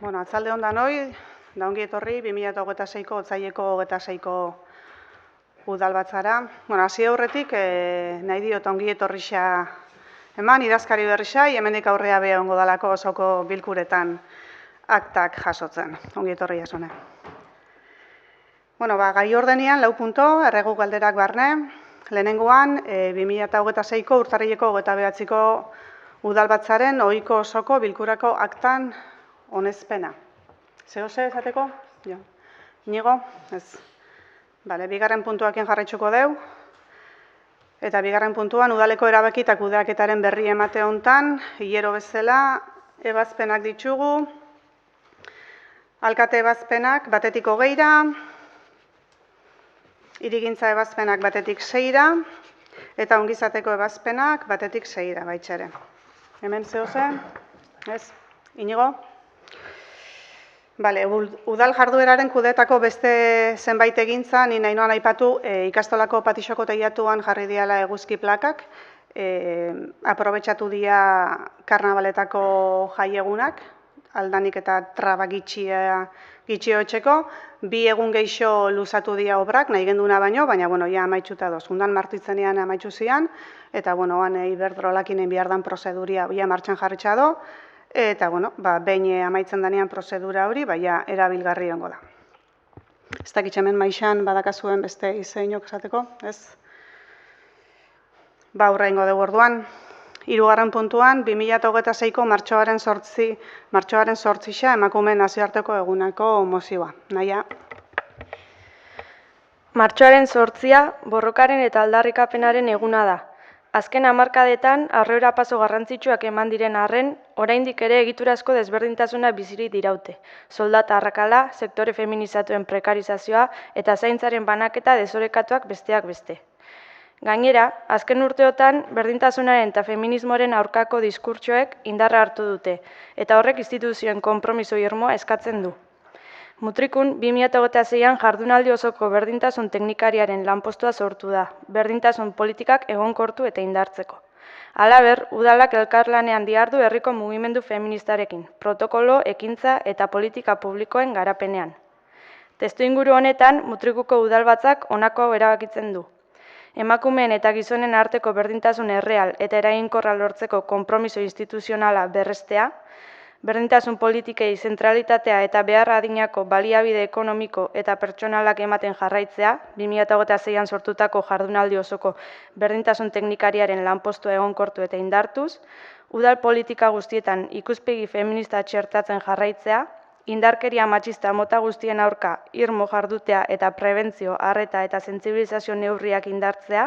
Bueno, atzalde hondan hoi, da ongi etorri 2026ko otsaileko 26ko udalbatzara. Bueno, hasi aurretik nahi diot ongi etorrixa eman idazkari berrixai, hemendik aurrea be ongo dalako osoko bilkuretan aktak jasotzen. Ongi etorri jasone. Bueno, gai ordenian 4 punto, erregu galderak barne. Lehenengoan 2026ko urtarrileko 29ko udalbatzaren ohiko osoko bilkurako aktan onespena. Zehose esateko? Jo. Inigo? Ez. Bale, bigarren puntuakin jarraitzuko deu. Eta bigarren puntuan udaleko erabaki eta kudeaketaren berri emate hontan, hilero bezala ebazpenak ditugu. Alkate ebazpenak batetik 20ra, hirigintza ebazpenak batetik 6ra, eta ongizateko ebazpenak batetik 6ra baitxere. Hemen zehose? Ez. Inigo? Bale, udal jardueraren kudetako beste zenbait egintza, ni nahi noan aipatu ikastolako patixoko teilatuan jarri diala eguzki plakak, aprobetxatu dia karnabaletako jaiegunak, aldanik eta traba gitxio etxeko, 2 egun geixo luzatu dia obrak, nahi genduna baino, baina, bueno, ja amaitxuta doz. Undan martitzenean amaitxu zian, eta, bueno, han iberdrolakinen bihardan prozeduria ja martxan jarritxa do, eta, bueno, behin amaitzen danean prozedura hori, ja erabilgarri ongo da. Ez dakitxe hemen maixan badakazuen beste izeinok esateko, ez? Horreingo dugu orduan. 3. puntuan, 2026ko martxoaren 8 emakumeen nazioarteko eguneko mozioa. Naia? Martxoaren 8 borrokaren eta aldarrikapenaren eguna da. Azken hamarkadetan aurrerapaso garrantzitsuak eman diren arren, oraindik ere egiturazko desberdintasuna bizirik diraute. Soldata arrakala, sektore feminizatuen prekarizazioa eta zaintzaren banaketa desorekatuak besteak beste. Gainera, azken urteotan berdintasunaren eta feminismoaren aurkako diskurtsoek indarra hartu dute, eta horrek instituzioen konpromiso irmoa eskatzen du. Mutrikun 2026an jardunaldi osoko berdintasun teknikariaren lanpostua sortu da, berdintasun politikak egonkortu eta indartzeko. Halaber, udalak elkarlanean dihardu herriko mugimendu feministarekin, protokolo, ekintza eta politika publikoen garapenean. Testuinguru honetan, Mutrikuko udalbatzak honako hau erabakitzen du. Emakumeen eta gizonen arteko berdintasun erreal eta eraginkorra lortzeko konpromiso instituzionala berrestea, berdintasun politikei zentralitatea eta beharra adinako baliabide ekonomiko eta pertsonalak ematen jarraitzea, 2026an sortutako jardunaldi osoko berdintasun teknikariaren lanpostua egonkortu eta indartuz, udal politika guztietan ikuspegi feminista txertatzen jarraitzea, indarkeria matxista mota guztien aurka irmo jardutea eta prebentzio, arreta eta sentsibilizazio neurriak indartzea,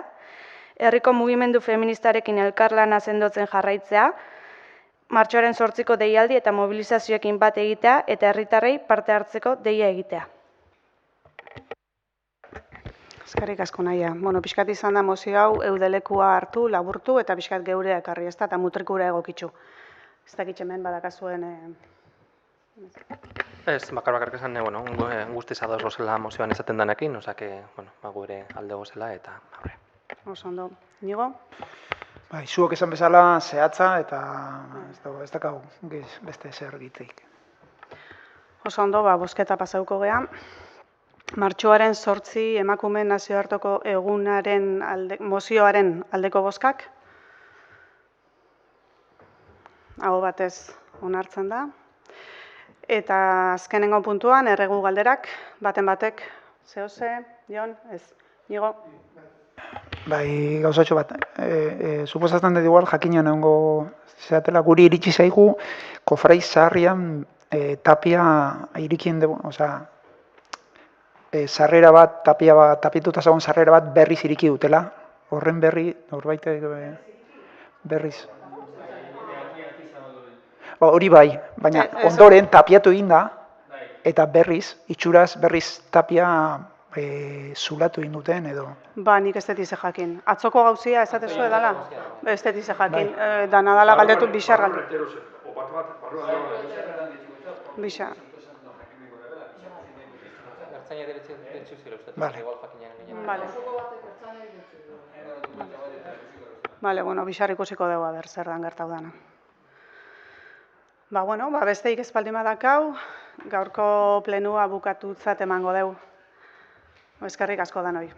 herriko mugimendu feministarekin elkarlana sendotzen jarraitzea, martxoaren 8ko deialdi eta mobilizazioekin bat egitea eta herritarrei parte hartzeko deia egitea. Eskerrik asko naia. Bueno, pixkat izan da mozio hau eudelekua hartu, laburtu eta pixkat geurea ekarri, ez da, eta mutrikura egokitzu. Ez dakitxe hemen badakazuen... Ez, bakarrik esan, guztiz ados gozela mozioan izaten danekin, osake, gure alde gozela eta aurre. Oso ondo. Inigo? Zuok esan bezala zehatza eta ez dakau beste zer gitzik. Oso ondo, bozketa pasauko gea. Martxoaren 8 emakumeen nazioarteko egunaren mozioaren aldeko bozkak. Aho batez onartzen da. Eta azkenengo puntuan, erregu galderak, baten batek, zehose, Jon, ez, Inigo? Bai, gauzatxo bat, suposatzen dut igual jakinean egongo zeatela, guri iritsi zaigu kofrai zaharrian tapia irikien dugu, sarrera bat, tapituta zagoen sarrera bat berriz iriki dutela, horren berri, norbaitek berriz. Hori bai, baina ondoren tapiatu egin da, eta berriz, itxuraz berriz tapia zulatu egin duten edo. Nik ez detize jakin. Atzoko gauzia esatezu edala? Ez detize jakin. Dana dala galdetu bixar galdetu. Bixa. Bale, bueno, bixar ikusiko dugu ber zer dan gertau dana. Bueno, besteik ez baldin badakau, gaurko plenua bukatutzat emango deu. Eskerrik asko danoi.